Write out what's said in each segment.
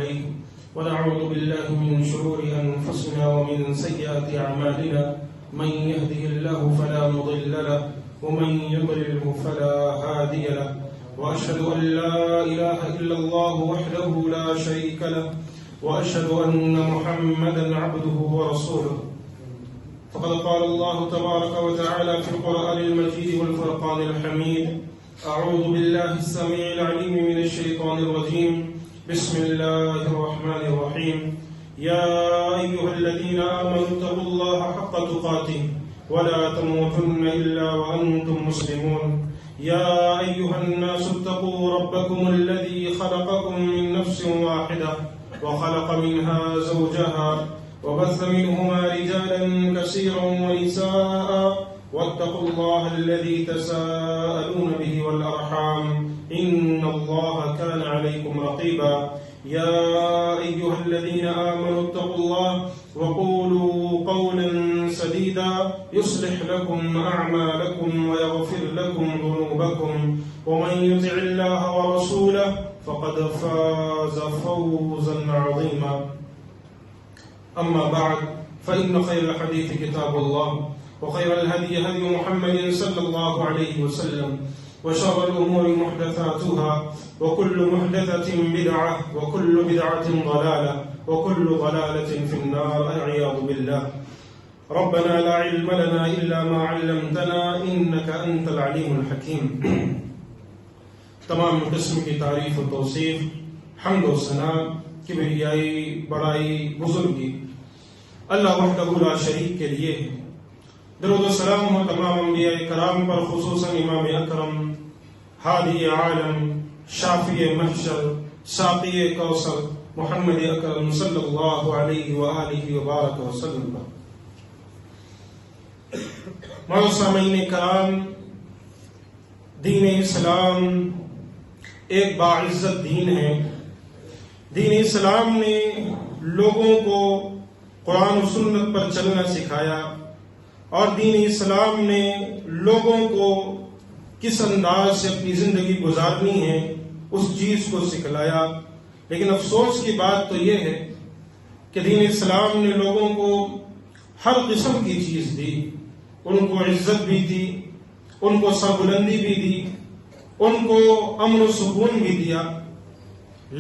عليه ونعوذ بالله من شرور أنفسنا ومن سيئات أعمالنا من يهده الله فلا مضل له ومن يضلله فلا هادي له وأشهد أن لا إله إلا الله وحده لا شريك له وأشهد أن محمدا عبده ورسوله فقد قال الله تبارك وتعالى في القرآن المجيد والفرقان الحميد أعوذ بالله السميع العليم من الشيطان الرجيم بسم الله الرحمن الرحيم يا أيها الذين آمنوا اتقوا الله حق تقاته ولا تموتن إلا وأنتم مسلمون يا أيها الناس اتقوا ربكم الذي خلقكم من نفس واحدة وخلق منها زوجها وبث منهما رجالا كثيرا ونساء واتقوا الله الذي تساءلون به والأرحام إن الله كان عليكم رقيبا يا أيها الذين آمنوا اتقوا الله وقولوا قولا سديدا يصلح لكم أعمالكم ويغفر لكم ذنوبكم ومن يطع الله ورسوله فقد فاز فوزا عظيما أما بعد فإن خير الحديث كتاب الله وخير الهدي هدي محمد صلى الله عليه وسلم وشر الأمور محدثاتها وكل محدثة بدعة وكل بدعة ضلالة وكل ضلالة في النار والعياذ بالله ربنا لا علم لنا إلا ما علمتنا إنك أنت العليم الحكيم تمام قسم کی تعریف و توصیف حمد و ثنا کبریائی بڑائی بزرگی اللہ وحدہ لا شریک کے لیے ہے۔ درود و سلام ہو تمام انبیاء کرام پر، خصوصاً امام اکرم، ہادی عالم، شافی محشر، ساقی کوثر محمد اکرم صلی اللہ علیہ وآلہ وبارک وسلم پر۔ معزز سامعین کرام، دین اسلام ایک باعزت دین ہے۔ دین اسلام نے لوگوں کو قرآن و سنت پر چلنا سکھایا، اور دین اسلام نے لوگوں کو کس انداز سے اپنی زندگی گزارنی ہے اس چیز کو سکھلایا۔ لیکن افسوس کی بات تو یہ ہے کہ دین اسلام نے لوگوں کو ہر قسم کی چیز دی، ان کو عزت بھی دی، ان کو سربلندی بھی دی، ان کو امن و سکون بھی دیا۔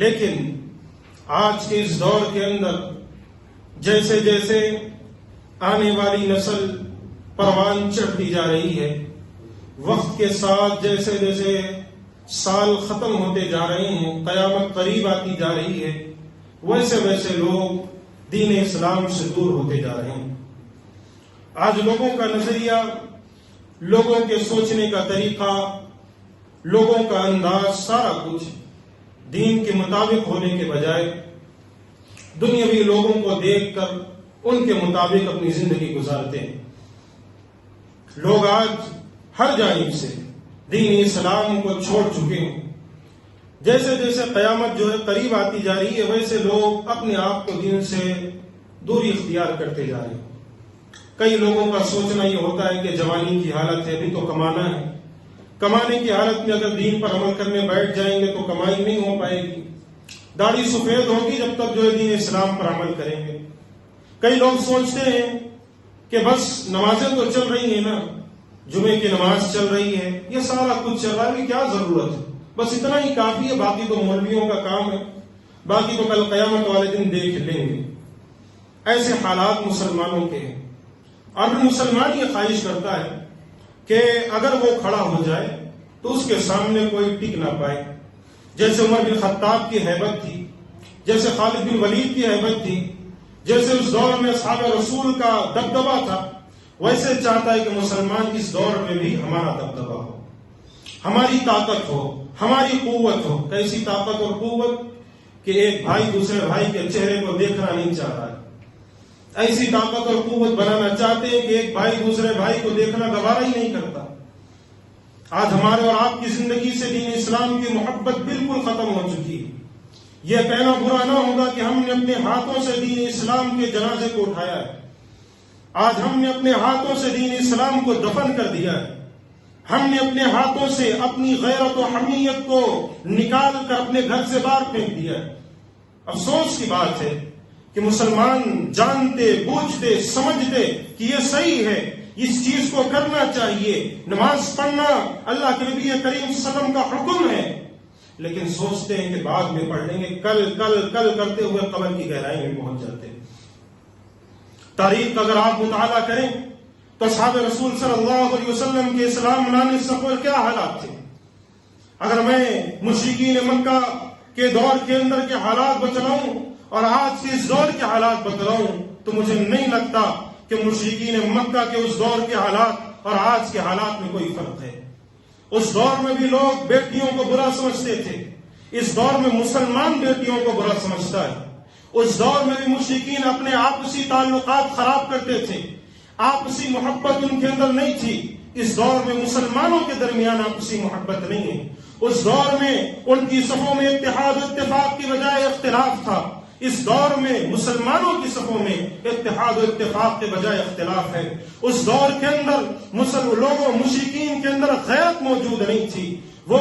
لیکن آج کے اس دور کے اندر جیسے جیسے آنے والی نسل پروان چڑھتی جا رہی ہے، وقت کے ساتھ جیسے جیسے سال ختم ہوتے جا رہے ہیں، قیامت قریب آتی جا رہی ہے، ویسے ویسے لوگ دین اسلام سے دور ہوتے جا رہے ہیں۔ آج لوگوں کا نظریہ، لوگوں کے سوچنے کا طریقہ، لوگوں کا انداز، سارا کچھ دین کے مطابق ہونے کے بجائے دنیاوی لوگوں کو دیکھ کر ان کے مطابق اپنی زندگی گزارتے ہیں۔ لوگ آج ہر جانب سے دین اسلام کو چھوڑ چکے ہیں۔ جیسے جیسے قیامت جو ہے قریب آتی جا رہی ہے، ویسے لوگ اپنے آپ کو دین سے دوری اختیار کرتے جا رہے ہیں۔ کئی لوگوں کا سوچنا یہ ہوتا ہے کہ جوانی کی حالت ہے، ابھی تو کمانا ہے، کمانے کی حالت میں اگر دین پر عمل کرنے بیٹھ جائیں گے تو کمائی نہیں ہو پائے گی، داڑھی سفید ہوگی جب تک جو ہے دین اسلام پر عمل کریں گے۔ کئی لوگ سوچتے ہیں کہ بس نمازیں تو چل رہی ہیں نا، جمعے کی نماز چل رہی ہے، یہ سارا کچھ چل رہا ہے، کیا ضرورت ہے، بس اتنا ہی کافی ہے، باقی تو مولویوں کا کام ہے، باقی تو کل قیامت والے دن دیکھ لیں گے۔ ایسے حالات مسلمانوں کے ہیں، اور مسلمان یہ خواہش کرتا ہے کہ اگر وہ کھڑا ہو جائے تو اس کے سامنے کوئی ٹک نہ پائے۔ جیسے عمر بن خطاب کی ہیبت تھی، جیسے خالد بن ولید کی ہیبت تھی، جیسے اس دور میں اصحاب رسول کا دبدبہ تھا، ویسے چاہتا ہے کہ مسلمان اس دور میں بھی ہمارا دبدبہ ہو، ہماری طاقت ہو، ہماری قوت ہو۔ کیسی طاقت اور قوت کہ ایک بھائی دوسرے بھائی کے چہرے کو دیکھنا نہیں چاہ رہا ہے، ایسی طاقت اور قوت بنانا چاہتے ہیں کہ ایک بھائی دوسرے بھائی کو دیکھنا گوارا ہی نہیں کرتا۔ آج ہمارے اور آپ کی زندگی سے دین اسلام کی محبت بالکل ختم ہو چکی ہے۔ یہ کہنا برا نہ ہوگا کہ ہم نے اپنے ہاتھوں سے دین اسلام کے جنازے کو اٹھایا ہے، آج ہم نے اپنے ہاتھوں سے دین اسلام کو دفن کر دیا ہے، ہم نے اپنے ہاتھوں سے اپنی غیرت و حمیت کو نکال کر اپنے گھر سے باہر پھینک دیا ہے۔ افسوس کی بات ہے کہ مسلمان جانتے بوجھتے سمجھتے کہ یہ صحیح ہے، اس چیز کو کرنا چاہیے، نماز پڑھنا اللہ کے نبی کریم صلی اللہ علیہ وسلم کا حکم ہے، لیکن سوچتے ہیں کہ بعد میں پڑھ لیں گے، کل کرتے ہوئے قبر کی گہرائی میں پہنچ جاتے ہیں۔ تاریخ کا اگر آپ مطالعہ کریں تو اصحاب رسول صلی اللہ علیہ وسلم کے اسلام لانے سے قبل کیا حالات تھے۔ اگر میں مشرکین مکہ کے دور کے اندر کے حالات بتلاؤں اور آج کے اس دور کے حالات بتلاؤں تو مجھے نہیں لگتا کہ مشرکین مکہ کے اس دور کے حالات اور آج کے حالات میں کوئی فرق ہے۔ اس دور میں بھی لوگ بیٹیوں کو برا سمجھتے تھے، اس دور میں مسلمان بیٹیوں کو برا سمجھتا ہے۔ اس دور میں بھی مشرکین اپنے آپسی تعلقات خراب کرتے تھے، آپسی محبت ان کے اندر نہیں تھی۔ اس دور میں مسلمانوں کے درمیان آپسی محبت نہیں ہے۔ اس دور میں ان کی صفوں میں اتحاد و اتفاق کی بجائے اختلاف تھا۔ اس دور میں مسلمانوں کی صفوں میں اتحاد و اتفاق کے بجائے اختلاف ہے۔ اس دور کے اندر لوگوں مشرکین کے اندر غیرت موجود نہیں تھی۔ وہ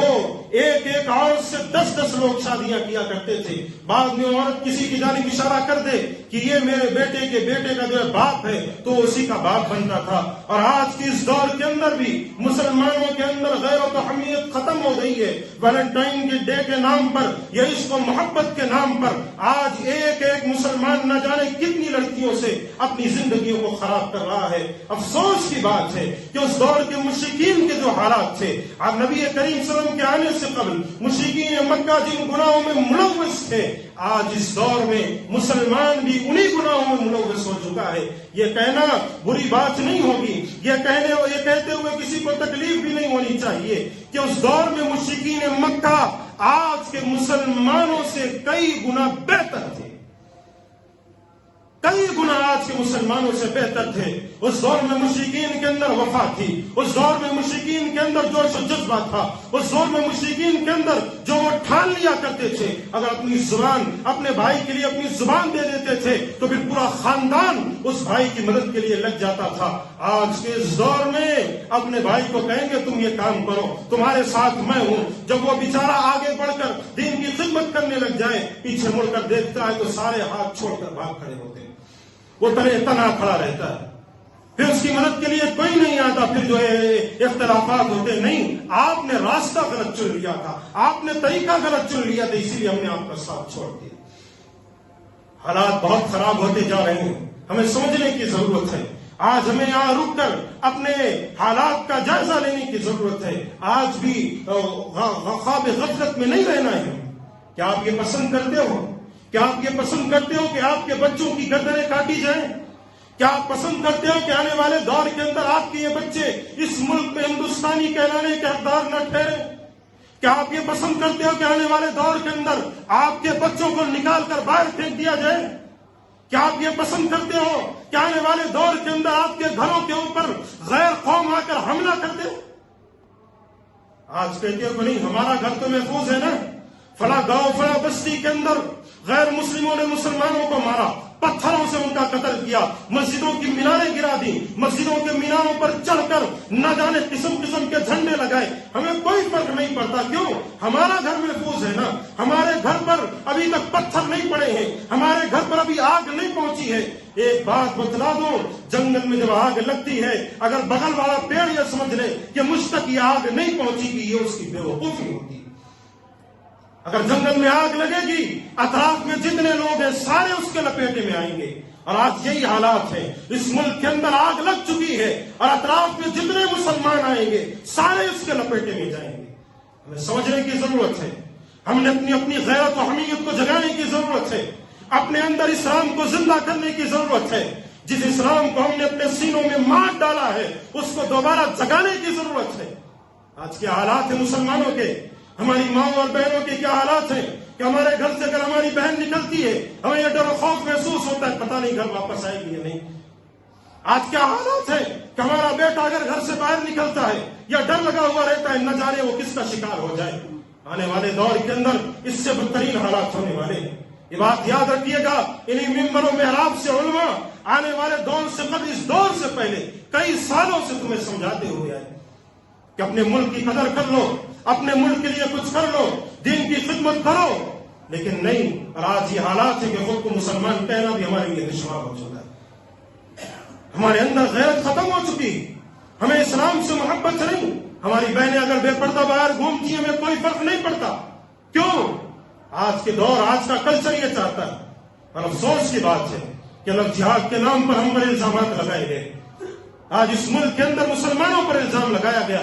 ایک عورت سے 10 لوگ شادیاں کیا کرتے تھے۔ بعد میں عورت کسی کی جانب اشارہ کر دے کہ یہ میرے بیٹے کے بیٹے کا جو ہے باپ ہے تو اسی کا باپ بنتا تھا۔ اور آج کے اس دور کے اندر بھی مسلمانوں کے اندر غیرت و حمیت ختم ہو گئی ہے۔ ویلنٹائن کے ڈے کے نام پر یا عشق و محبت کے نام پر آج ایک مسلمان نہ جانے کتنی لڑکیوں سے اپنی زندگیوں کو خراب کر رہا ہے۔ افسوس کی بات ہے کہ اس دور کے مشرکین کے جو حالات تھے، اب نبی کریم کے آنے سے قبل مشرکین مکہ جن گناہوں میں ملوث تھے، آج اس دور میں مسلمان بھی انہی گناہوں میں ملوث ہو چکا ہے۔ یہ کہنا بری بات نہیں ہوگی، یہ کہتے ہوئے کسی کو تکلیف بھی نہیں ہونی چاہیے کہ اس دور میں مشرکین مکہ آج کے مسلمانوں سے کئی گنا بہتر تھے، کئی گنا آج کے مسلمانوں سے بہتر تھے۔ اس دور میں مشرکین کے اندر وفا تھی، اس دور میں مشرکین کے اندر جوش و جذبہ تھا، اس دور میں مشرکین کے اندر جو وہ ٹھان لیا کرتے تھے اگر اپنی زبان اپنے بھائی کے لیے اپنی زبان دے دیتے تھے تو پھر پورا خاندان اس بھائی کی مدد کے لیے لگ جاتا تھا۔ آج کے اس دور میں اپنے بھائی کو کہیں گے تم یہ کام کرو، تمہارے ساتھ میں ہوں، جب وہ بیچارہ آگے بڑھ کر دین کی خدمت کرنے لگ جائے پیچھے مڑ کر دیکھتا ہے تو سارے ہاتھ چھوڑ کر بھاگ کھڑے ہوتے ہیں، وہ تنا کھڑا رہتا ہے، پھر اس کی مدد کے لیے کوئی نہیں آتا، پھر جو ہے اختلافات ہوتے نہیں، آپ نے راستہ غلط چن لیا تھا، آپ نے طریقہ غلط چن لیا تھا، اسی لیے ہم نے آپ کا ساتھ چھوڑ دیا۔ حالات بہت خراب ہوتے جا رہے ہیں، ہمیں سمجھنے کی ضرورت ہے۔ آج ہمیں یہاں رک کر اپنے حالات کا جائزہ لینے کی ضرورت ہے۔ آج بھی خواب غفلت میں نہیں رہنا ہے۔ کیا آپ یہ پسند کرتے ہو؟ کیا آپ یہ پسند کرتے ہو کہ آپ کے بچوں کی گردنیں کاٹی جائیں؟ کیا آپ پسند کرتے ہو کہ آنے والے دور کے اندر آپ کے یہ بچے اس ملک میں ہندوستانی کہلانے کے حقدار نہ ٹھہرے؟ کیا آپ یہ پسند کرتے ہو کہ آنے والے دور کے اندر آپ کے بچوں کو نکال کر باہر پھینک دیا جائے؟ کیا آپ یہ پسند کرتے ہو کہ آنے والے دور کے اندر آپ کے گھروں کے اوپر غیر قوم آ کر حملہ کر دے؟ آج کہتے ہو کہ نہیں ہمارا گھر تو محفوظ ہے نا، فلاں گاؤں فلاں بستی کے اندر غیر مسلموں نے مسلمانوں کو مارا، پتھروں سے ان کا قتل کیا، مسجدوں کی میناریں گرا دی، مسجدوں کے میناروں پر چڑھ کر نہ جانے قسم قسم کے جھنڈے لگائے، ہمیں کوئی فرق نہیں پڑتا۔ کیوں؟ ہمارا گھر محفوظ ہے نا، ہمارے گھر پر ابھی تک پتھر نہیں پڑے ہیں، ہمارے گھر پر ابھی آگ نہیں پہنچی ہے۔ ایک بات بتلا دو، جنگل میں جب آگ لگتی ہے اگر بغل والا پیڑ یہ سمجھ لے کہ مجھ تک یہ آگ نہیں پہنچی گی، یہ اس کی بے وقوفی ہوتی ہے۔ اگر جنگل میں آگ لگے گی اطراف میں جتنے لوگ ہیں سارے اس کے لپیٹے میں آئیں گے، اور آج یہی حالات ہیں۔ اس ملک کے اندر آگ لگ چکی ہے اور اطراف میں جتنے مسلمان آئیں گے سارے اس کے لپیٹے میں جائیں گے۔ ہمیں سمجھنے کی ضرورت ہے، ہم نے اپنی غیرت و حمیت کو جگانے کی ضرورت ہے، اپنے اندر اسلام کو زندہ کرنے کی ضرورت ہے۔ جس اسلام کو ہم نے اپنے سینوں میں مار ڈالا ہے اس کو دوبارہ جگانے کی ضرورت ہے۔ آج کے حالات ہیں مسلمانوں کے، ہماری ماں اور بہنوں کے کیا حالات ہیں کہ ہمارے گھر سے اگر ہماری بہن نکلتی ہے ہمیں یہ ڈر و خوف محسوس ہوتا ہے، پتہ نہیں گھر واپس آئے گی یا نہیں۔ آج کیا حالات ہیں کہ ہمارا بیٹا اگر گھر سے باہر نکلتا ہے یا ڈر لگا ہوا رہتا ہے نہ جانے وہ کس کا شکار ہو جائے۔ آنے والے دور کے اندر اس سے بدترین حالات ہونے والے ہیں۔ یہ بات یاد رکھیے گا، انہی ممبر و محراب سے علماء آنے والے دور سے قبل اس دور سے پہلے کئی سالوں سے تمہیں سمجھاتے ہوئے آئے کہ اپنے ملک کی قدر کر لو، اپنے ملک کے لیے کچھ کر لو، دین کی خدمت کرو، لیکن نہیں، اور آج یہ حالات ہے کہ خود کو مسلمان کہنا بھی ہمارے لیے دشوار ہو چکا ہے. ہمارے اندر غیرت ختم ہو چکی، ہمیں اسلام سے محبت نہیں. ہماری بہنیں اگر بے پردہ باہر گھومتی ہیں ہمیں کوئی فرق نہیں پڑتا. کیوں؟ آج کے دور، آج کا کلچر یہ چاہتا ہے. اور افسوس کی بات ہے کہ الگ جہاد کے نام پر ہم پر الزامات لگائے گئے. آج اس ملک کے اندر مسلمانوں پر الزام لگایا گیا.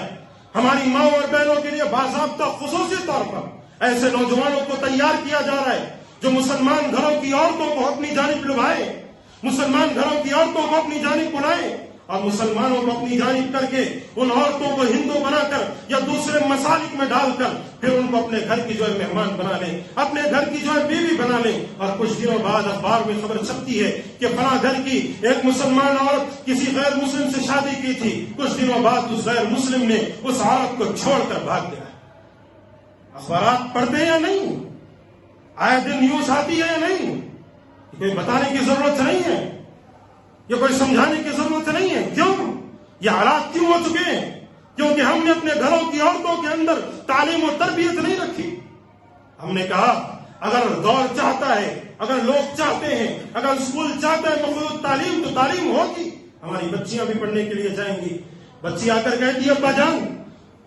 ہماری ماں اور بہنوں کے لیے باضابطہ خصوصی طور پر ایسے نوجوانوں کو تیار کیا جا رہا ہے جو مسلمان گھروں کی عورتوں کو اپنی جانب لبھائے، مسلمان گھروں کی عورتوں کو اپنی جانب بلائے، اور مسلمانوں کو اپنی جانب کر کے ان عورتوں کو ہندو بنا کر یا دوسرے مسالک میں ڈال کر پھر ان کو اپنے گھر کی جو ہے مہمان بنا لیں، اپنے گھر کی جو ہے بیوی بنا لیں. اور کچھ دنوں بعد اخبار میں خبر چھپتی ہے کہ فلاں گھر کی ایک مسلمان عورت کسی غیر مسلم سے شادی کی تھی، کچھ دنوں بعد اس غیر مسلم نے اس عورت کو چھوڑ کر بھاگ گیا. اخبارات پڑھتے ہیں یا نہیں؟ آئے دن نیوز آتی ہے یا نہیں؟ کوئی بتانے کی ضرورت نہیں ہے، یہ کوئی سمجھانے کی ضرورت نہیں ہے. کیوں یہ حالات کیوں ہو چکے ہیں؟ کیونکہ ہم نے اپنے گھروں کی عورتوں کے اندر تعلیم و تربیت نہیں رکھی. ہم نے کہا اگر دور چاہتا ہے، اگر لوگ چاہتے ہیں، اگر اسکول چاہتا ہے مخلوط تعلیم، تو تعلیم ہوگی. ہماری بچیاں بھی پڑھنے کے لیے جائیں گی. بچی آ کر کہتی ہے ابا جان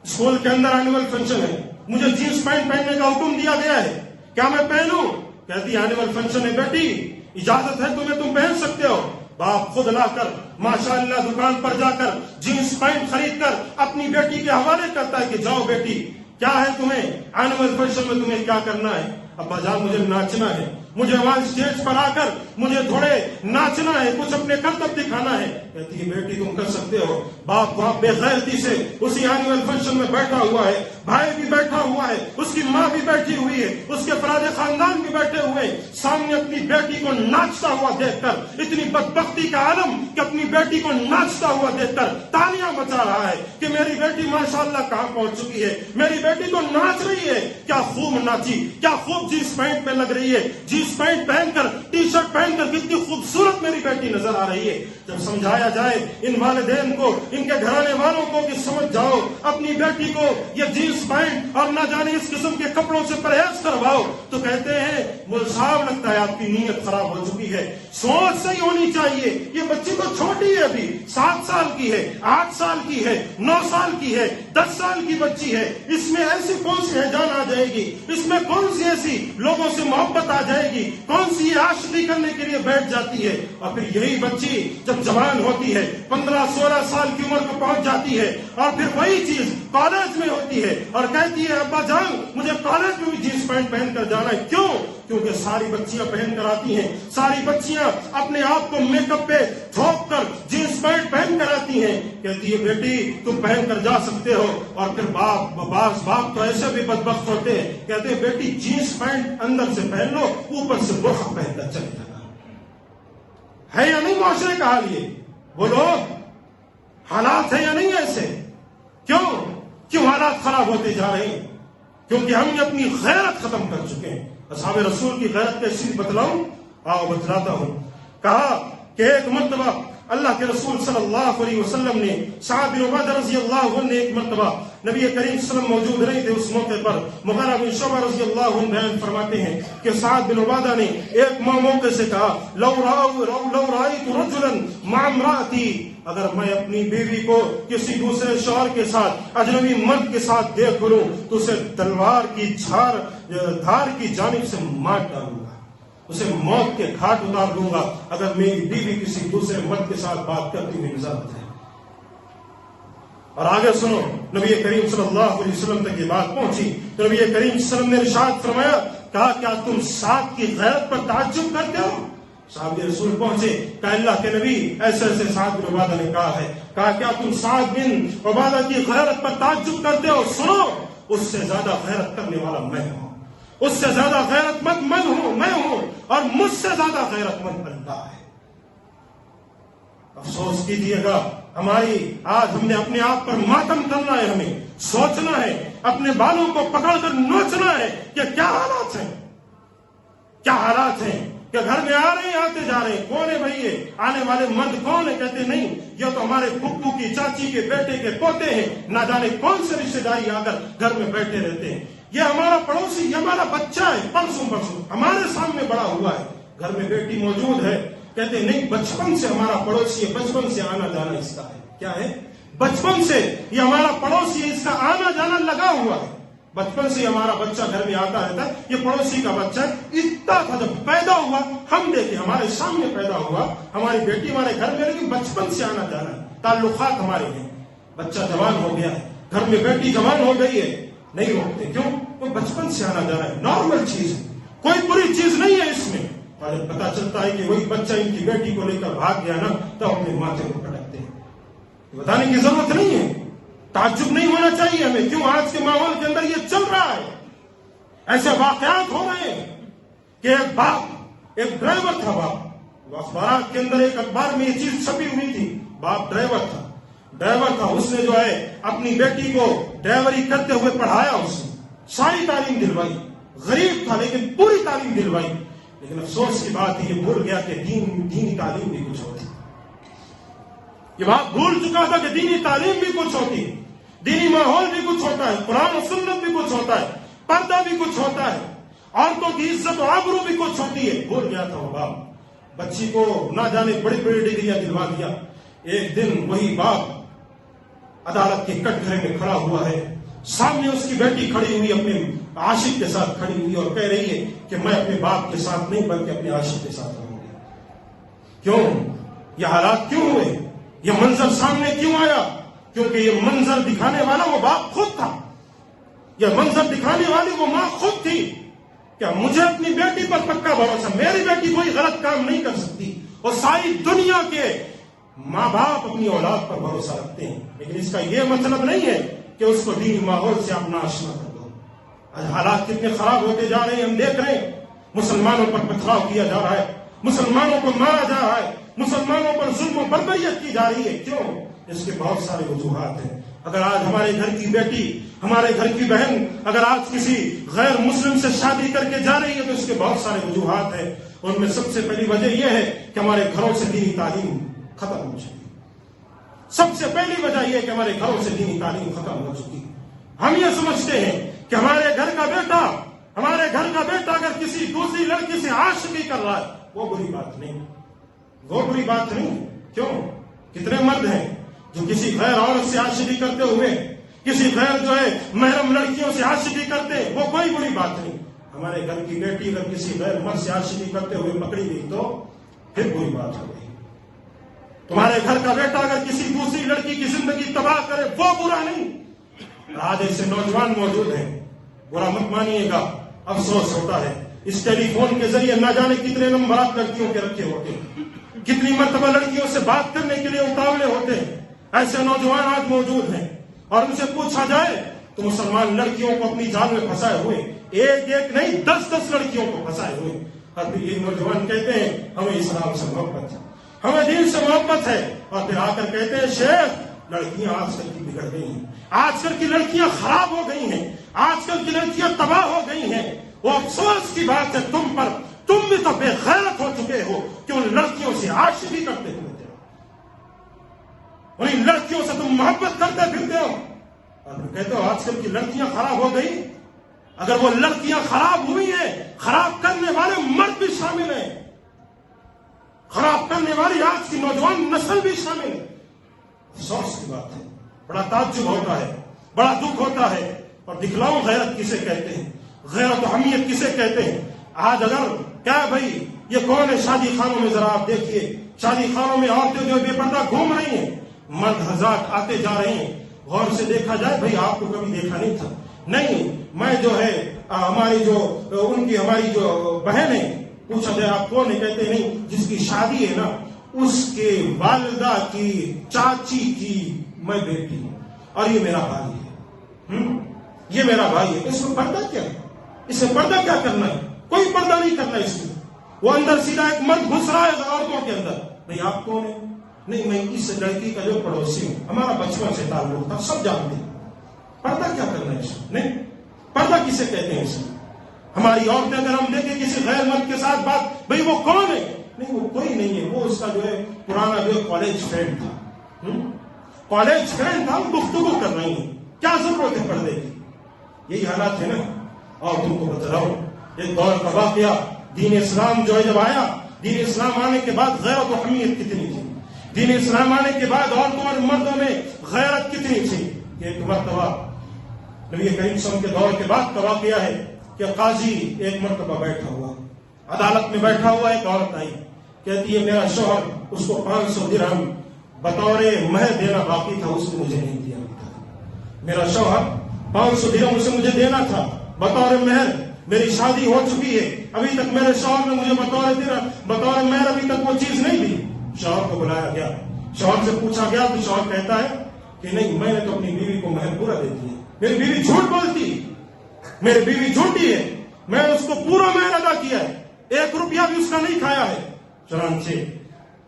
اسکول کے اندر اینول فنکشن ہے، مجھے جینس پینٹ پہننے کا حکم دیا گیا ہے، کیا میں پہنوں؟ کہتی اینول فنکشن ہے بیٹی، اجازت ہے تمہیں، تم پہن سکتے ہو. باپ خود لا کر ماشاءاللہ دکان پر جا کر جینس پینٹ خرید کر اپنی بیٹی کے حوالے کرتا ہے کہ جاؤ بیٹی، کیا ہے تمہیں اینول فنکشن میں تمہیں کیا کرنا ہے؟ ابا جان مجھے ناچنا ہے، مجھے وہاں اسٹیج پر آ کر مجھے تھوڑے ناچنا ہے، کچھ اپنے کرتب دکھانا ہے. کہتی ہے بیٹی تم کر سکتے ہو. باپ وہاں بے غیرتی سے اسی اینول فنکشن میں بیٹھا ہوا ہے، بھائی بھی بیٹھا ہوا ہے، اس کی ماں بھی بیٹھی ہوئی ہے، اس کے فراد خاندان بھی بیٹھے ہوئے، سامنے اپنی بیٹی کو ناچتا ہوا دیکھ کر اتنی بدبختی کا عالم کہ اپنی بیٹی کو ناچتا ہوا دیکھ کر تالیاں بجا رہا ہے کہ میری بیٹی ماشاءاللہ کہاں پہنچ چکی ہے، میری بیٹی تو ناچ رہی ہے، کیا خوب ناچی، کیا خوب جینس پینٹ میں لگ رہی ہے، جینس پینٹ پہن کر، ٹی شرٹ پہن کر کتنی خوبصورت میری بیٹی نظر آ رہی ہے. جب سمجھایا جائے ان والدین کو، ان کے گھرانے والوں کو کہ سمجھ جاؤ، اپنی بیٹی کو یہ جینس پینٹ اور نہ جانے اس قسم کے کپڑوں سے پرہیز کرواؤ، تو کہتے ہیں مول صاحب لگتا ہے آپ کی نیت خراب ہو چکی ہے، سوچ صحیح ہونی چاہیے. یہ بچی تو چھوٹی ہے، ابھی 7 سال کی ہے، 8 سال کی ہے، 9 سال کی ہے، 10 سال کی بچی ہے. اس میں ایسی کون سی ہیجان آ جائے گی، اس میں کون سی ایسی لوگوں سے محبت آ جائے گی، کون سی عاشقی کرنے کے لیے بیٹھ جاتی ہے. اور پھر یہی بچی جب جوان ہوتی ہے، 15-16 سال کی عمر کو پہنچ جاتی ہے، اور پھر وہی چیز کالج میں ہوتی ہے اور کہتی ہے ابا جان مجھے کالج میں بھی جینس پینٹ پہن کر جانا ہے. کیوں؟ کیونکہ ساری بچیاں پہن کر آتی ہیں، ساری بچیاں اپنے آپ کو میک اپ پہ تھوپ کر جینس پینٹ پہن کر آتی ہیں. کہتی ہے بیٹی تم پہن کر جا سکتے ہو. اور پھر باپ تو ایسے بھی بدبخت ہوتے ہیں، کہتے ہیں بیٹی جینس پینٹ اندر سے پہن لو، اوپر سے برقع پہن کر چلے جانا. ہے یا نہیں معاشرے کا حال؟ یہ بولو حالات ہے یا نہیں ایسے؟ کیوں حالات خراب ہوتے جا رہے ہیں؟ کیونکہ ہم نے اپنی غیرت ختم کر چکے ہیں. اصحاب رسول کی غیرت کیسی بتلاؤں؟ آؤ بتلاتا ہوں. کہا کہ ایک مرتبہ اللہ کے رسول صلی اللہ علیہ وسلم نے سعد بن عبادہ رضی اللہ عنہ نے ایک مرتبہ نبی کریم صلی اللہ علیہ وسلم موجود نہیں تھے اس موقع پر. مغیرہ بن شعبہ رضی اللہ عنہ بیان فرماتے ہیں کہ سعد بن عبادہ نے ایک موقع سے کہا لو رأيت رجلا مع امرأتي، اگر میں اپنی بیوی کو کسی دوسرے شوہر کے ساتھ، اجنبی مرد کے ساتھ دیکھ لوں تو اسے تلوار کی دھار کی جانب سے مار ڈالوں گا، اسے موت کے گھاٹ اتار دوں گا اگر میری بیوی کسی دوسرے مرد کے ساتھ بات کرتی ہوئی نظر آتی ہے. اور آگے سنو، نبی کریم صلی اللہ علیہ وسلم تک یہ بات پہنچی تو نبی کریم صلی اللہ علیہ وسلم نے ارشاد فرمایا، کہا کیا تم سعد کی غیرت پر تعجب کرتے ہو؟ صحابی رسول پہنچے، کہا اللہ کے نبی ایسے ایسے سعد بن عبادہ نے کہا ہے. کہا کیا تم سعد بن عبادہ کی غیرت پر تعجب کرتے ہو؟ سنو، اس سے زیادہ غیرت کرنے والا میں ہوں، اس سے زیادہ غیرت مند میں ہوں اور مجھ سے زیادہ غیرت مند اللہ ہے. افسوس کیجیے گا، آج ہم نے اپنے آپ پر ماتم کرنا ہے، ہمیں سوچنا ہے، اپنے بالوں کو پکڑ کر نوچنا ہے کہ کیا حالات ہیں، کیا حالات ہیں کہ گھر میں آ رہے ہیں آتے جا رہے ہیں. کون ہے بھائی یہ آنے والے مرد؟ کون ہے؟ کہتے نہیں یہ تو ہمارے پھپھو کی چاچی کے بیٹے کے پوتے ہیں، نہ جانے کون سے رشتے داری آ کر گھر میں بیٹھے رہتے ہیں. یہ ہمارا پڑوسی، یہ ہمارا بچہ ہے، پرسوں ہمارے سامنے بڑا ہوا ہے، گھر میں بیٹی موجود ہے، کہتے نہیں بچپن سے ہمارا پڑوسی ہے، بچپن سے آنا جانا اس کا ہے. کیا ہے؟ بچپن سے یہ ہمارا پڑوسی ہے، اس کا آنا جانا لگا ہوا ہے. بچپن سے ہمارا بچہ گھر میں آتا رہتا ہے، یہ پڑوسی کا بچہ ہے. اتنا تھا جب پیدا ہوا، ہم دیکھیں ہمارے سامنے پیدا ہوا، ہماری بیٹی ہمارے گھر میں، لیکن بچپن سے آنا جانا ہے، تعلقات ہمارے ہیں. بچہ جوان ہو گیا ہے، گھر میں بیٹی جوان ہو گئی ہے، نہیں روکتے. کیوں؟ وہ بچپن سے آنا جانا ہے، نارمل چیز ہے، کوئی بری چیز نہیں ہے اس میں. اور جب پتا چلتا ہے کہ وہی بچہ ان کی بیٹی کو لے کر بھاگ گیا نا، تو اپنے ماتھے کو پٹکتے ہیں. بتانے کی ضرورت نہیں ہے، تعجب نہیں ہونا چاہیے ہمیں. کیوں؟ آج کے ماحول کے اندر یہ چل رہا ہے. ایسے واقعات ہو رہے ہیں کہ ایک باپ، ایک ڈرائیور تھا، باپ، اخبارات کے اندر ایک اخبار میں یہ چیز چھپی ہوئی تھی، باپ ڈرائیور تھا، اس نے جو ہے اپنی بیٹی کو ڈرائیوری کرتے ہوئے پڑھایا، اس نے ساری تعلیم دلوائی. غریب تھا لیکن پوری تعلیم دلوائی. لیکن افسوس کی بات یہ بھول گیا کہ دینی تعلیم بھی کچھ ہوتی. یہ بات بھول چکا تھا کہ دینی تعلیم بھی کچھ ہوتی، دینی ماحول بھی کچھ ہوتا ہے، قرآن و سنت بھی کچھ ہوتا ہے، پردہ بھی کچھ ہوتا ہے، عورتوں کی عزت و آبرو بھی کچھ ہوتی ہے. بھول گیا تھا وہ باپ. بچی کو نہ جانے بڑی بڑی ڈگریاں دلوا دیا. ایک دن وہی باپ عدالت کے کٹ گھرے میں کھڑا ہوا ہے، سامنے اس کی بیٹی کھڑی ہوئی، اپنے عاشق کے ساتھ کھڑی ہوئی، اور کہہ رہی ہے کہ میں اپنے باپ کے ساتھ نہیں بلکہ اپنے عاشق کے ساتھ رہوں گی. کیوں؟ یہ حالات کیوں ہوئے؟ یہ منظر سامنے کیوں آیا؟ کیونکہ یہ منظر دکھانے والا وہ باپ خود تھا، یہ منظر دکھانے والی وہ ماں خود تھی. کیا مجھے اپنی بیٹی پر پکا بھروسہ، میری بیٹی کوئی غلط کام نہیں کر سکتی، اور ساری دنیا کے ماں باپ اپنی اولاد پر بھروسہ رکھتے ہیں. لیکن اس کا یہ مطلب نہیں ہے کہ اس کو دینی ماحول سے آپ ناشنا کر دو. آج حالات کتنے خراب ہوتے جا رہے ہیں، ہم دیکھ رہے ہیں. مسلمانوں پر پتھراؤ کیا جا رہا ہے، مسلمانوں کو مارا جا رہا ہے، مسلمانوں پر ظلم و بربریت کی جا رہی ہے. کیوں؟ اس کے بہت سارے وجوہات ہیں. اگر آج ہمارے گھر کی بیٹی، ہمارے گھر کی بہن اگر آج کسی غیر مسلم سے شادی کر کے جا رہی ہے تو اس کے بہت سارے وجوہات ہیں. ان میں سب سے پہلی وجہ یہ ہے کہ ہمارے گھروں سے دینی تعلیم ختم ہو چکی. سب سے پہلی وجہ یہ ہے کہ ہمارے گھروں سے دینی تعلیم ختم ہو چکی. ہم یہ سمجھتے ہیں کہ ہمارے گھر کا بیٹا اگر کسی دوسری لڑکی سے عاشقی کر رہا ہے وہ بری بات نہیں، وہ بری بات نہیں. کیوں؟ کتنے مرد ہیں جو کسی غیر عورت سے عاشقی کرتے ہوئے، کسی غیر جو ہے محرم لڑکیوں سے عاشقی کرتے، وہ کوئی بری بات نہیں. ہمارے گھر کی بیٹی اگر کسی غیر مرد سے عاشقی کرتے ہوئے پکڑی گئی تو پھر بری بات ہو گئی. تمہارے گھر کا بیٹا اگر کسی دوسری لڑکی کی زندگی تباہ کرے وہ برا نہیں. آج ایسے نوجوان موجود ہیں، برا مت مانیے گا، افسوس ہوتا ہے. اس ٹیلی فون کے ذریعے نہ جانے کتنے نمبرات لڑکیوں کے رکھے ہوتے ہیں، کتنی مرتبہ لڑکیوں سے بات کرنے کے لیے اتاولے ہوتے ہیں. ایسے نوجوان آج موجود ہیں، اور ان سے پوچھا جائے تو مسلمان لڑکیوں کو اپنی جال میں پھنسائے ہوئے، ایک نہیں 10 لڑکیوں کو پھنسائے ہوئے. اور پھر یہ نوجوان کہتے ہیں ہمیں اسلام سے محبت ہے، ہمیں دین سے محبت ہے، اور پھر آ کر کہتے ہیں شیخ لڑکیاں آج کل کی بگڑ گئی ہیں، آج کل کی لڑکیاں خراب ہو گئی ہیں، آج کل کی لڑکیاں تباہ ہو گئی ہیں. وہ افسوس کی بات ہے تم پر، تم بھی تو بے غیرت ہو چکے ہو کہ ان لڑکیوں سے عاشقی کرتے ہوئے تھے، ان لڑکیوں سے تم محبت کرتے پھرتے ہو، اور پھر کہتے ہو آج کل کی لڑکیاں خراب ہو گئی. اگر وہ لڑکیاں خراب ہوئی ہیں، خراب کرنے والے مرد بھی شامل ہیں، خراب کرنے والی آج کی نوجوان نسل بھی شامل ہے. افسوس کی بات ہے، بڑا تعجب ہوتا ہے، بڑا دکھ ہوتا ہے. اور دکھلاؤ غیرت کسے کہتے ہیں، غیرت و حمیت کسے کہتے ہیں. آج اگر کیا بھائی یہ کون ہے شادی خانوں میں، ذرا آپ دیکھیے شادی خانوں میں عورتیں جو بے پردہ گھوم رہی ہیں، مرد حضرات آتے جا رہے ہیں. غور سے دیکھا جائے بھائی آپ کو کبھی دیکھا نہیں تھا. نہیں، میں جو ہے ہماری جو بہن ہے، پوچھا جائے آپ کون ہے، کہتے نہیں جس کی شادی ہے نا اس کے والدہ کی چاچی کی میں بیٹی ہوں، اور یہ میرا بھائی ہے، یہ میرا بھائی ہے. اس میں پردہ کیا ہے؟ اس میں پردہ کیا کرنا ہے؟ کوئی پردہ نہیں کرنا اس میں. وہ اندر سیدھا ایک مرد گھس رہا ہے عورتوں کے اندر. بھائی آپ کون ہیں؟ نہیں میں اس لڑکی کا جو پڑوسی ہوں، ہمارا بچپن سے تعلق تھا، سب جانتے ہیں. پردہ کیا کرنا ہے اس میں؟ نہیں، پردہ کسے کہتے ہیں اس میں؟ ہماری عورتیں اگر ہم دیکھیں کسی غیر مرد کے ساتھ بات، بھئی وہ کون ہے؟ نہیں وہ کوئی نہیں ہے، وہ اس کا جو ہے پرانا جو کالج فرینڈ تھا، کالج فرینڈ تھا، گفتگو کر رہی ہیں، کیا ضرورت ہے پردے کی؟ یہی حالات ہے نا. اور تم کو بتلاؤ ایک دور کا واقعہ، دین اسلام جو ہے جب آیا، دین اسلام آنے کے بعد غیرت و حمیت کتنی تھی، دین اسلام آنے کے بعد عورتوں اور مردوں میں غیرت کتنی تھی کہ ایک مرتبہ نبی کریم صلی اللہ علیہ وسلم کے دور کے بعد کا واقعہ ہے کہ قاضی ایک مرتبہ بیٹھا ہوا، عدالت میں بیٹھا ہوا، ایک عورت آئی کہتی ہے میرا شوہر اس کو 500 درہم بطور مہر دینا باقی تھا، اس نے مجھے نہیں دیا، میرا شوہر 500 درہم اسے مجھے دینا تھا بطور مہر، میری شادی ہو چکی ہے، ابھی تک میرے شوہر نے مجھے بطور مہر ابھی تک وہ چیز نہیں دی۔ شوہر کو بلایا گیا، شوہر سے پوچھا گیا تو شوہر کہتا ہے کہ نہیں، میں نے تو اپنی بیوی کو مہر پورا دے دیا، میری بیوی جھوٹ بولتی، میری بیوی جھوٹی ہے، میں اس کو پورا مہر ادا کیا ہے، 1 روپیہ بھی اس کا نہیں کھایا ہے۔ چنانچہ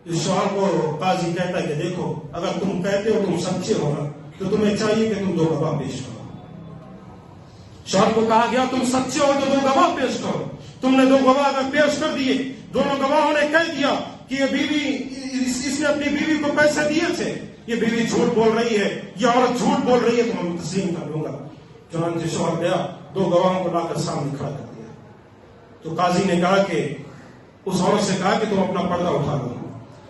اس شوہر کو قاضی کہتا ہے کہ دیکھو اگر تم کہتے ہو تم سچے ہو نا تو تمہیں چاہیے کہ تم 2 گواہ پیش کرو۔ شوہر کو کہا گیا تم سچے ہو تو 2 گواہ پیش کرو، تم نے 2 گواہ اگر پیش کر دیے، دونوں گواہوں نے کہہ دیا کہ یہ بیوی، اس نے اپنی بیوی کو پیسے دیے تھے، یہ بیوی جھوٹ بول رہی ہے، یہ عورت جھوٹ بول رہی ہے، تو میں تسلیم کر لوں گا۔ چنانچہ شوہر گیا، 2 گواہوں کو لا کر سامنے کھڑا کر دیا، تو قاضی نے کہا کہ اس عورت سے کہا کہ تم اپنا پردہ اٹھا لو،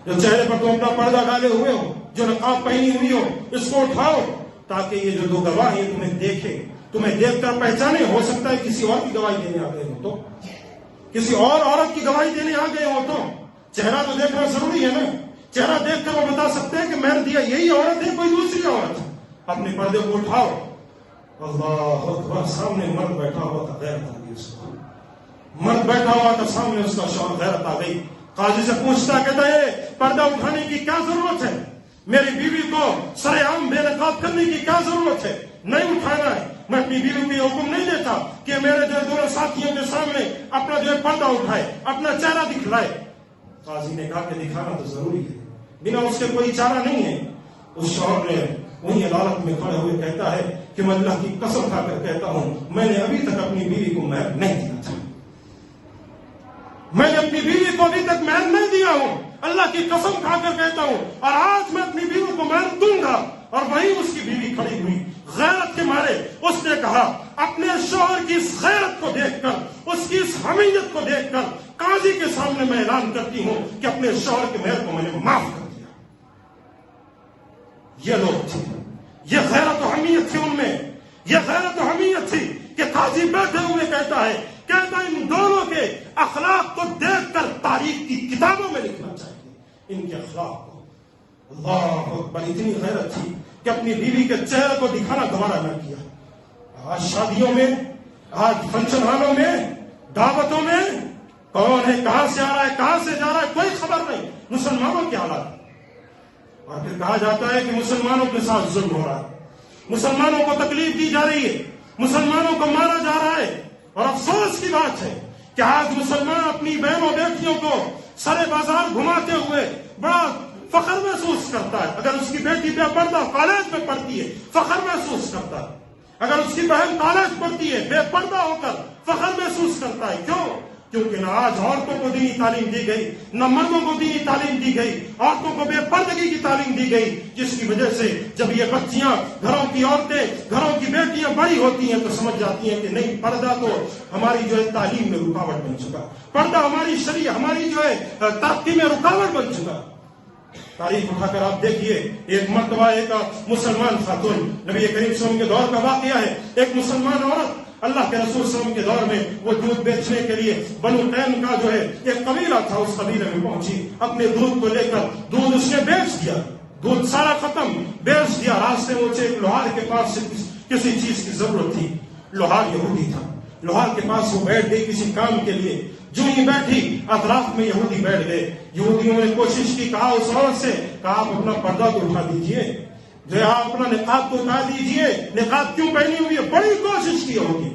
جو چہرے پر تم اپنا پردہ ڈالے ہوئے ہو، جو نقاب پہنی ہوئی ہو، اس کو اٹھاؤ تاکہ یہ جو 2 گواہ ہیں تمہیں دیکھے، تمہیں دیکھ کر پہچانے، ہو سکتا ہے کسی اور کی گواہی دینے آ گئے ہو تو، کسی اور عورت کی گواہی دینے آ گئے ہو تو چہرہ تو دیکھنا ضروری ہے نا، چہرہ دیکھ کر وہ بتا سکتے ہیں کہ مہر دیا یہی عورت ہے کوئی دوسری عورت ہے۔ اپنے پردے کو اٹھاؤ، اللہ اکبر، سامنے مرد بیٹھا ہوا تھا، غیرت آ گئی اس کو، مرد بیٹھا ہوا تھا سامنے، اس کا شوہر، غیرت آ گئی۔ قاضی سے پوچھتا کہتا ہے پردہ اٹھانے کی کیا ضرورت ہے، میری بیوی کو سر عام بے نقاب کرنے کی کیا ضرورت ہے، نہیں اٹھانا ہے، میں اپنی بیوی کو یہ حکم نہیں دیتا کہ میرے جو 2 ساتھیوں کے سامنے اپنا جو پردہ اٹھائے، اپنا چہرہ دکھلائے۔ قاضی نے کہا کہ دکھانا تو ضروری ہے، بنا اس کے کوئی چارہ نہیں ہے۔ اس شوہر نے وہی عدالت میں کھڑے ہوئے کہتا ہے کہ میں اللہ کی قسم کھا کر کہتا ہوں میں نے ابھی تک اپنی بیوی کو مہر نہیں دیا تھا، میں نے اپنی بیوی کو ابھی تک مہر نہیں دیا ہوں، اللہ کی قسم کھا کر کہتا ہوں، اور آج میں اپنی بیوی کو مہر دوں گا۔ اور وہیں اس کی بیوی کھڑی ہوئی، غیرت کے مارے اس نے کہا، اپنے شوہر کی اس غیرت کو دیکھ کر، اس کی اس حمیت کو دیکھ کر قاضی کے سامنے میں اعلان کرتی ہوں کہ اپنے شوہر کے مہر کو میں نے معاف کر دیا۔ یہ لوگ تھے، یہ غیرت و حمیت تھی ان میں، یہ غیرت و حمیت تھی کہ قاضی بیٹھے ہوئے کہتا ہے ان دونوں کے اخلاق کو دیکھ کر تاریخ کی کتابوں میں لکھنا چاہیے، ان کے اخلاق کو۔ اللہ اکبر، اتنی غیرت تھی کہ اپنی بیوی کے چہرے کو دکھانا گوارا نہ کیا۔ آج شادیوں میں، آج فنکشن ہالوں میں، دعوتوں میں کون ہے، کہاں سے آ رہا ہے، کہاں سے جا رہا ہے، کوئی خبر نہیں، مسلمانوں کے حالات۔ اور پھر کہا جاتا ہے کہ مسلمانوں کے ساتھ ظلم ہو رہا ہے، مسلمانوں کو تکلیف دی جا رہی ہے، مسلمانوں کو مارا جا رہا ہے۔ اور افسوس کی بات ہے کہ آج مسلمان اپنی بہنوں بیٹیوں کو سرے بازار گھماتے ہوئے بڑا فخر محسوس کرتا ہے۔ اگر اس کی بیٹی بے پردہ کالج میں پڑھتی ہے فخر محسوس کرتا ہے، اگر اس کی بہن کالج پڑھتی ہے بے پردہ ہو کر فخر محسوس کرتا ہے۔ کیوں؟ کیونکہ نہ آج عورتوں کو دینی تعلیم دی گئی، نہ مردوں کو دینی تعلیم دی گئی، عورتوں کو بے پردگی کی تعلیم دی گئی، جس کی وجہ سے جب یہ بچیاں، گھروں کی عورتیں، گھروں کی بیٹیاں بڑی ہوتی ہیں تو سمجھ جاتی ہیں کہ نہیں، پردہ تو ہماری جو ہے تعلیم میں رکاوٹ بن چکا، پردہ ہماری شریعت، ہماری جو ہے ترقی میں رکاوٹ بن چکا۔ تاریخ اٹھا کر آپ دیکھیے، ایک مرتبہ ایک مسلمان خاتون، نبی کریم صلی اللہ علیہ وسلم کے دور کا واقعہ ہے، ایک مسلمان عورت اللہ کے رسول صلی اللہ علیہ وسلم کے دور میں وہ دودھ بیچنے کے لیے بنو تیم کا جو ہے ایک قبیلہ تھا، اس قبیلے میں پہنچی، اپنے دودھ کو لے کر دودھ اس نے بیچ دیا، دودھ سارا ختم، بیچ دیا۔ راستے میں اسے ایک لوہار کے پاس سے کسی چیز کی ضرورت تھی، لوہار یہودی تھا، لوہار کے پاس وہ بیٹھ گئی کسی کام کے لیے، جو ہی بیٹھی اطراف میں یہودی بیٹھ گئے۔ یہودیوں نے کوشش کی، کہا اس عورت سے، کہا آپ اپنا پردہ تو اٹھا دیجئے، جو آپ اپنا نقاب تو اٹھا دیجئے، نقاب کیوں پہنی ہوئی ہے؟ بڑی کوشش کی یہودی،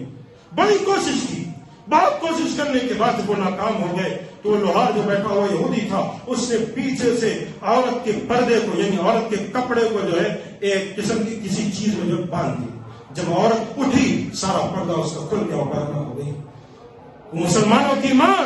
بڑی کوشش کی، بہت کوشش کرنے کے بعد وہ ناکام ہو گئے۔ تو لوہار جو بیٹھا ہوا یہودی تھا، اس نے پیچھے سے عورت کے پردے کو، یعنی عورت کے کپڑے کو جو ہے ایک قسم کی کسی چیز میں جو باندھ دی۔ جب عورت اٹھی سارا پردہ اس کا کھل گیا، برہنہ ہو گئی۔ مسلمانوں کی ماں،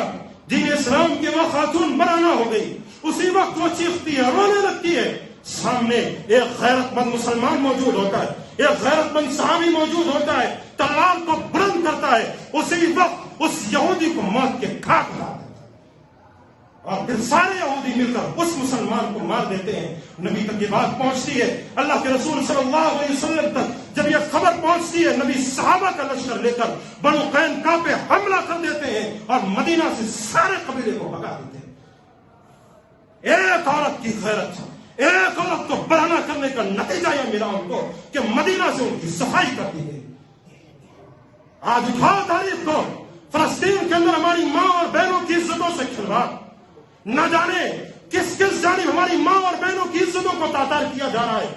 دین اسلام کی وہ خاتون برہنہ ہو گئی۔ اسی وقت وہ چیختی ہے، رونے لگتی ہے، سامنے ایک غیرت مند مسلمان موجود ہوتا ہے، ایک غیرت مند صحابی موجود ہوتا ہے، تلوار کو بلند کرتا ہے اسی وقت اس یہودی کو موت کے گھاٹ لا دیتا ہے، اور پھر سارے یہودی مل کر اس مسلمان کو مار دیتے ہیں۔ نبی تک یہ بات پہنچتی ہے، اللہ کے رسول صلی اللہ علیہ وسلم تک جب یہ خبر پہنچتی ہے، نبی صحابہ کا لشکر لے کر بنو قینقاع پہ حملہ کر دیتے ہیں اور مدینہ سے سارے قبیلے کو بھگا دیتے ہیں۔ ایک عورت کی غیرت، ایک عورت کو برہنہ کرنے کا نتیجہ یہ ملا ان کو کہ مدینہ سے ان کی صفائی کر دی گئی۔ آج اٹھاؤ تاریخ کو، فلسطین کے اندر ہماری ماں اور بہنوں کی عزتوں سے کھلواڑ، نہ جانے کس کس جانب ہماری ماں اور بہنوں کی عزتوں کو تاتار کیا جا رہا ہے۔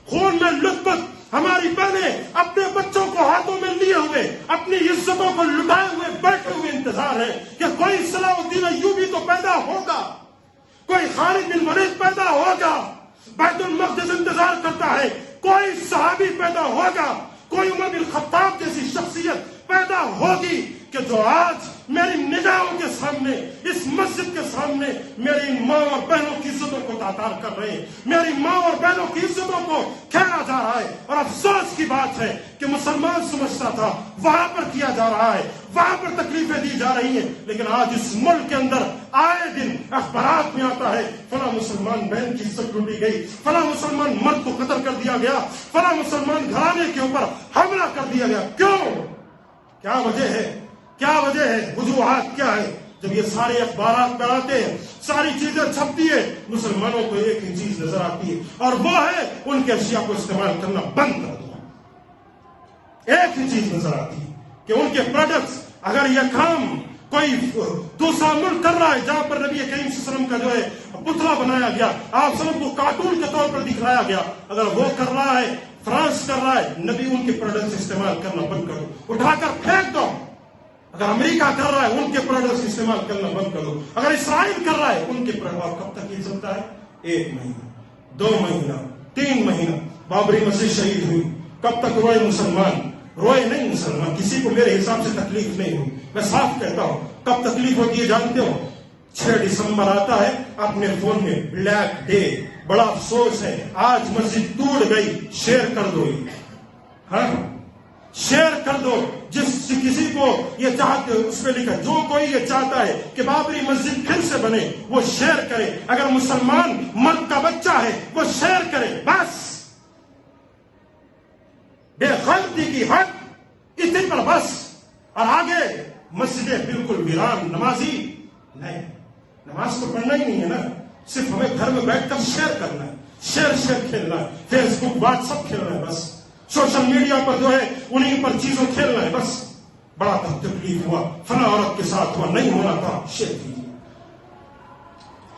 خون میں لطفت ہماری بہنیں اپنے بچوں کو ہاتھوں میں لیے ہوئے اپنی عزتوں کو لٹائے ہوئے بیٹھے ہوئے انتظار ہے کہ کوئی صلاح الدین ایوبی تو پیدا ہوگا، کوئی خالد بن ولید پیدا ہوگا، بیت المقدس انتظار کرتا ہے، کوئی صحابی پیدا ہوگا، کوئی عمر بن خطاب جیسی شخصیت پیدا ہوگی کہ جو آج میری نگاہوں کے سامنے، اس مسجد کے سامنے میری ماں اور بہنوں کی عزتوں کو تاتار کر رہے ہیں، میری ماں اور بہنوں کی عزتوں کو کھیلا جا رہا ہے۔ اور افسوس کی بات ہے کہ مسلمان سمجھتا تھا وہاں پر کیا جا رہا ہے، وہاں پر تکلیفیں دی جا رہی ہیں، لیکن آج اس ملک کے اندر آئے دن اخبارات میں آتا ہے فلاں مسلمان بہن کی عزت لوٹی گئی، فلاں مسلمان مرد کو قتل کر دیا گیا، فلاں مسلمان گھرانے کے اوپر حملہ کر دیا گیا۔ کیوں؟ کیا وجہ ہے؟ کیا وجہ ہے؟ وجوہات کیا ہے؟ جب یہ سارے اخبارات پر آتے ہیں، ساری چیزیں چھپتی ہے، مسلمانوں کو ایک ہی چیز نظر آتی ہے اور وہ ہے ان کے اشیاء کو استعمال کرنا بند کر دو۔ ایک ہی چیز نظر آتی ہے کہ ان کے پروڈکٹس، اگر یہ کام کوئی دوسرا ملک کر رہا ہے جہاں پر نبی کریم صلی اللہ علیہ وسلم کا جو ہے پتلا بنایا گیا، آپ سب کو کارٹون کے طور پر دکھلایا گیا، اگر وہ کر رہا ہے، فرانس کر رہا ہے، نبی ان کے پروڈکٹس استعمال کرنا بند کر دو، اٹھا کر پھینک دو۔ اگر امریکہ کر رہا ہے ان کے پروڈکٹس استعمال کرنا بند کر دو، اگر اسرائیل کر رہا ہے ان کے پروڈکٹ، کب تک یہ چلتا ہے؟ 1 مہینہ، 2 مہینہ، 3 مہینہ۔ بابری مسجد شہید ہوئی، کب تک روئے مسلمان؟ روئے نہیں مسلمان، کسی کو میرے حساب سے تکلیف نہیں ہوئی۔ میں صاف کہتا ہوں، کب تکلیف ہوتی ہے جانتے ہو؟ 6 دسمبر آتا ہے اپنے فون میں بلیک ڈے، بڑا افسوس ہے آج مسجد ٹوٹ گئی، شیئر کر دو، ہاں شیئر کر دو۔ جس کسی کو یہ چاہتے اس پہ لکھا، جو کوئی یہ چاہتا ہے کہ بابری مسجد پھر سے بنے وہ شیئر کرے، اگر مسلمان مرد کا بچہ ہے وہ شیئر کرے، بس بے غلطی کی حد اتنی پر بس، اور آگے مسجدیں بالکل ویران، نمازی نہیں، نماز تو پڑھنا ہی نہیں ہے نا، صرف ہمیں گھر میں بیٹھ کر شیئر کرنا ہے، شیئر کھیلنا ہے، فیس بک واٹس ایپ کھیلنا ہے، بس سوشل میڈیا پر جو ہے انہیں پر چیزوں کھیلنا ہے، بس بڑا تکلیف ہوا، فلاں عورت کے ساتھ ہوا، نہیں ہونا تھا، شیئر کیجیے۔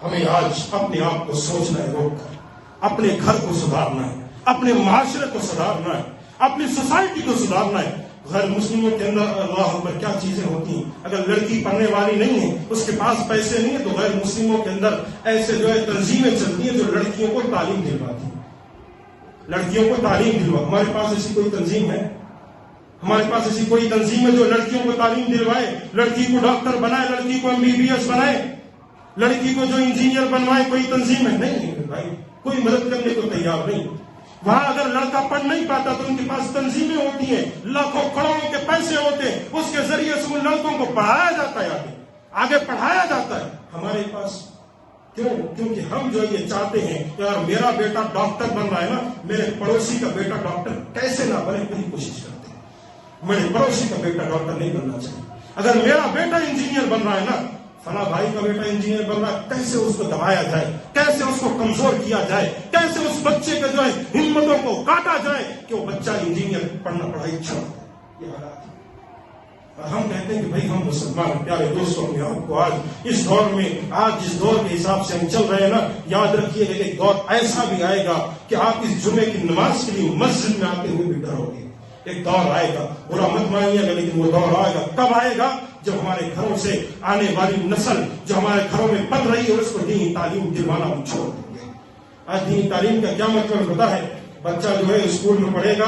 ہمیں آج اپنے آپ کو سوچنا ہے، روک کر اپنے گھر کو سدھارنا ہے، اپنے معاشرے کو سدھارنا ہے، اپنی سوسائٹی کو سدھارنا ہے۔ غیر مسلموں کے اندر اللہ اکبر کیا چیزیں ہوتی ہیں، اگر لڑکی پڑھنے والی نہیں ہے، اس کے پاس پیسے نہیں ہیں، تو غیر مسلموں کے اندر ایسے جو ہے تنظیمیں چلتی ہیں جو لڑکیوں کو تعلیم دلواتی ہیں، لڑکیوں کو تعلیم دلوا۔ ہمارے پاس ایسی کوئی تنظیم ہے؟ ہمارے پاس ایسی کوئی تنظیم ہے جو لڑکیوں کو تعلیم دلوائے، لڑکی کو ڈاکٹر بنائے، لڑکی کو MBBS بنائے، لڑکی کو جو انجینئر بنوائے؟ کوئی تنظیم ہے؟ نہیں ہے بھائی، کوئی مدد کرنے کو تیار نہیں۔ وہاں اگر لڑکا پڑھ نہیں پاتا تو ان کے پاس تنظیمیں ہوتی ہیں، لاکھوں کروڑوں کے پیسے ہوتے ہیں، اس کے ذریعے سے ان لڑکوں کو پڑھایا جاتا ہے، آگے پڑھایا جاتا ہے۔ ہمارے پاس کیوں؟ کیونکہ ہم جو یہ چاہتے ہیں کہ یار میرا بیٹا ڈاکٹر بن رہا ہے نا، میرے پڑوسی کا بیٹا ڈاکٹر کیسے نہ بنے، پوری کوشش کرتے ہیں، میرے پڑوسی کا بیٹا ڈاکٹر نہیں بننا چاہیے۔ اگر میرا بیٹا انجینئر بن رہا ہے نا، فلاں بھائی کا بیٹا انجینئر بن رہا ہے، کیسے اس کو دبایا جائے، کیسے اس کو کمزور کیا جائے، کیسے اس بچے کے جو ہے ہمتوں کو کاٹا جائے کہ وہ بچہ انجینئر پڑھائی چھوڑ دے۔ یہ حالات ہے، اور ہم کہتے ہیں کہ بھائی ہم مسلمان۔ پیارے دوستوں، اپنے آپ کو آج اس دور میں، آج جس دور کے حساب سے ہم چل رہے ہیں نا، یاد رکھیے کہ ایک دور ایسا بھی آئے گا کہ آپ اس جمعے کی نماز کے لیے مسجد میں آتے ہوئے بھی ڈرو گے۔ ایک دور آئے گا، برا مت مانیے گا، لیکن وہ دور آئے گا۔ کب آئے گا؟ جب ہمارے گھروں سے آنے والی نسل جو ہمارے گھروں میں پڑھ رہی ہے اس کو دینی تعلیم دلوانا ہم چھوڑ دیں گے۔ آج دینی تعلیم کا کیا مطلب ہوتا ہے؟ بچہ جو ہے اسکول میں پڑھے گا،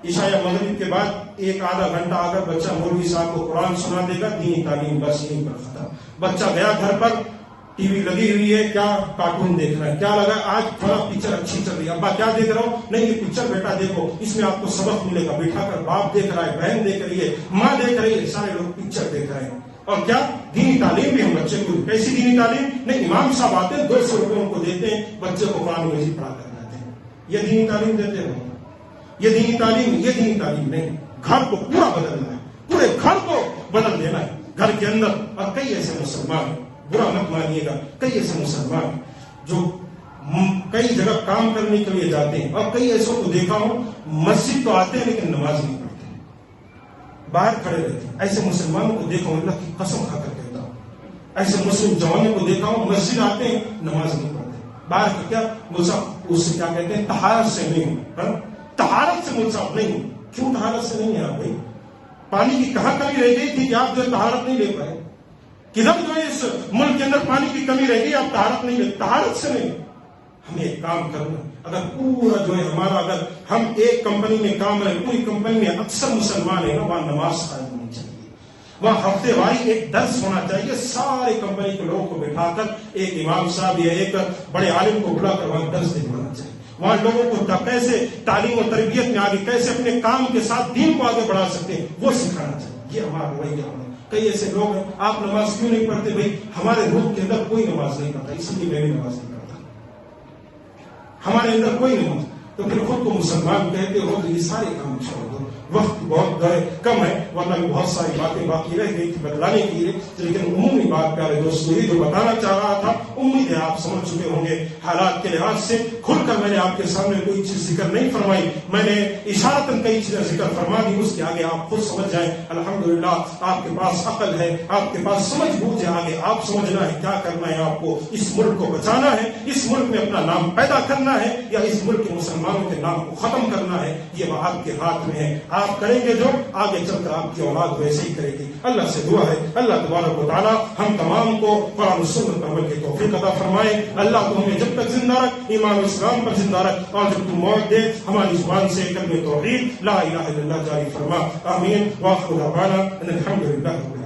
عشاء یا مغرب کے بعد 1-آدھا گھنٹہ اگر بچہ مولوی صاحب کو قرآن سنا دے گا، دینی تعلیم بس یہیں پر ختم۔ بچہ گیا گھر پر، ٹی وی لگی ہوئی ہے، کیا کارٹون دیکھ رہا ہے، کیا لگا آج تھوڑا پکچر اچھی چل رہی ہے، ابا کیا دیکھ رہا ہو، نہیں یہ پکچر بیٹا دیکھو، اس میں آپ کو سبق ملے گا، بٹھا کر باپ دیکھ رہا ہے، بہن دیکھ رہی ہے، ماں دیکھ رہی ہے، سارے لوگ پکچر دیکھ رہے ہیں. اور کیا دینی تعلیم بھی ہم بچے کو، کیسی دینی تعلیم؟ نہیں، امام صاحب آتے ہیں 200 روپے ان کو دیتے ہیں، بچے کو قرآن مجید پڑھا کر جاتے ہیں. یہ دینی تعلیم دیتے ہیں؟ یہ دینی تعلیم نہیں. گھر کو پورا بدلنا ہے، پورے گھر کو بدل دینا ہے. گھر کے اندر، اور کئی ایسے مسلمان ہیں، برا مت مانیے گا، کئی ایسے مسلمان ہیں جو کئی جگہ کام کرنے کے لیے جاتے ہیں، اور کئی ایسوں کو دیکھا ہوں مسجد تو آتے ہیں لیکن نماز نہیں پڑھتے، باہر کھڑے رہتے ہیں. ایسے مسلمانوں کو دیکھا ہوں، اللہ کی قسم کھا کر کہتا ہوں، ایسے مسلم جوانوں کو دیکھا ہوں مسجد آتے ہیں نماز نہیں پڑھتے، باہر کیا اس سے کیا کہتے ہیں، طہارت سے نہیں ہوں، طہارت سے منصاف نہیں ہوں. کیوں طہارت سے نہیں ہے آپ بھائی؟ پانی کی کہاں کمی رہ گئی تھی کہ آپ جو طہارت نہیں لے پائے؟ کدھر جو ہے اس ملک کے اندر پانی کی کمی رہ گئی، آپ طہارت نہیں لے؟ طہارت سے نہیں. ہمیں ایک کام کرنا، اگر پورا جو ہے ہمارا، اگر ہم ایک کمپنی میں کام رہے، پوری کمپنی میں اکثر مسلمان ہیں نا، وہاں نماز قائم ہونی چاہیے، وہاں ہفتے واری ایک درس ہونا چاہیے، سارے کمپنی کے لوگوں کو بٹھا کر ایک امام صاحب یا ایک بڑے عالم کو بلا کر وہاں درس دلوانا چاہیے. وہاں لوگوں کو کیسے تعلیم و تربیت میں آگے، کیسے اپنے کام کے ساتھ دین کو آگے بڑھا سکتے ہیں، وہ سکھانا چاہیے. یہ ہمارا رویہ ہے. کئی ایسے لوگ ہیں، آپ نماز کیوں نہیں پڑھتے؟ بھائی ہمارے روح کے اندر کوئی نماز نہیں پڑھتا، اس لیے میں بھی نماز نہیں پڑھتا. ہمارے اندر کوئی نماز، تو پھر خود کو مسلمان کہتے ہو تو یہ سارے کام چھوڑ دو. وقت بہت کم ہے، ورنہ بہت ساری باتیں باقی رہ گئی تھی بتلانے کے لیے، لیکن عمومی بات پیارے دوستوں یہ جو بتانا چاہ رہا تھا، امید ہے آپ سمجھ چکے ہوں گے. حالات کے لحاظ سے کھل کر میں نے آپ کے سامنے کوئی چیز ذکر نہیں فرمائی، میں نے اشارتاً کئی چیزیں ذکر فرما دی، اس کے آگے آپ خود سمجھ جائیں. الحمدللہ آپ کے پاس عقل ہے، آپ کے پاس سمجھ بوجھ ہے، آگے آپ سمجھنا ہے کیا کرنا ہے. آپ کو اس ملک کو بچانا ہے، اس ملک میں اپنا نام پیدا کرنا ہے، یا اس ملک کے مسلمانوں کے نام کو ختم کرنا ہے. یہ آپ کے ہاتھ میں ہے. آپ کریں گے جو، آگے چل کر آپ کی اولاد ویسے ہی کرے گی. اللہ سے دعا ہے اللہ تبارک و تعالی ہم تمام کو قرآن و سنت پر عمل کی توفیق عطا فرمائے. اللہ تو ہمیں جب تک زندہ رکھ، ایمان و اسلام پر زندہ رکھ، اور جب تو موت دے ہماری زبان سے کلمہ توحید لا الہ الا اللہ جاری فرما. آمین. واخر دعوانا ان الحمد للہ.